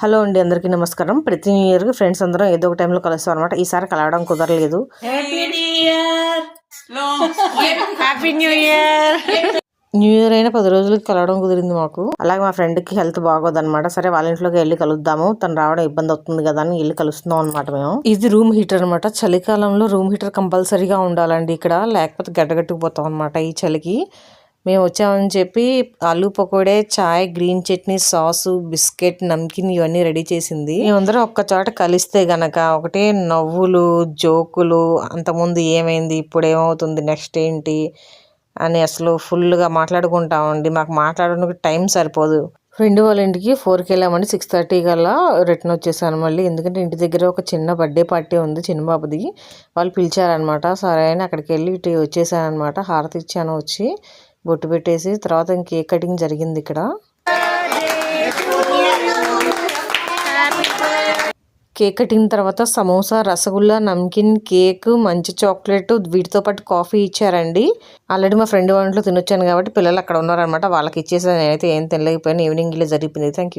Hello అండి, అందరికీ నమస్కారం. ప్రతి న్యూ ఇయర్కి ఫ్రెండ్స్ అందరం ఏదో ఒక టైంలో కలుస్తాం అనమాట. ఈసారి కలవడం కుదరలేదు. న్యూ ఇయర్ అయినా 10 రోజులకి కలవడం కుదిరింది మాకు. అలాగే మా ఫ్రెండ్కి హెల్త్ బాగోదన్నమాట. సరే వాళ్ళ ఇంట్లోకి వెళ్ళి కలుద్దాము, తను రావడం ఇబ్బంది అవుతుంది కదా అని వెళ్ళి కలుస్తున్నాం అనమాట మేము. ఇది రూమ్ హీటర్ అనమాట. చలికాలంలో రూమ్ హీటర్ కంపల్సరీగా ఉండాలండి ఇక్కడ, లేకపోతే గడ్డగట్టుకుపోతాం అనమాట ఈ చలికి. మేము వచ్చామని చెప్పి ఆలూ పకోడే, చాయ్, green chutney, sauce, biscuit, namkeen ఇవన్నీ రెడీ చేసింది. మేమందరం ఒక్క చోట కలిస్తే గనక ఒకటే నవ్వులు, జోకులు, అంతకుముందు ఏమైంది, ఇప్పుడు ఏమవుతుంది, నెక్స్ట్ ఏంటి అని అసలు ఫుల్గా మాట్లాడుకుంటామండి. మాకు మాట్లాడడానికి టైం సరిపోదు. ఫ్రెండ్ వాళ్ళ ఇంటికి 4కి వెళ్ళామండి. 6:30 కల్లా రిటర్న్ వచ్చేసాను మళ్ళీ. ఎందుకంటే ఇంటి దగ్గర ఒక చిన్న బర్త్డే పార్టీ ఉంది చిన్న బాబుది, వాళ్ళు పిలిచారనమాట. సరే అని అక్కడికి వెళ్ళి ఇటు వచ్చేసాను అనమాట. హారతి ఇచ్చాను, వచ్చి బొట్టు పెట్టేసి తర్వాత కేక్ కటింగ్ జరిగింది ఇక్కడ. కేక్ కటింగ్ తర్వాత సమోసా, రసగుల్లా, నమ్కిన్, కేక్, మంచి చాక్లెట్, వీటితో పాటు కాఫీ ఇచ్చారండి. ఆల్రెడీ మా ఫ్రెండ్ వాళ్ళ ఇంట్లో తినొచ్చాను కాబట్టి పిల్లలు అక్కడ ఉన్నారనమాట, వాళ్ళకి ఇచ్చేసాను. నేనైతే ఏం తినలేకపోయాను. ఈవినింగ్ ఇలా జరిగిపోయింది. Thank you.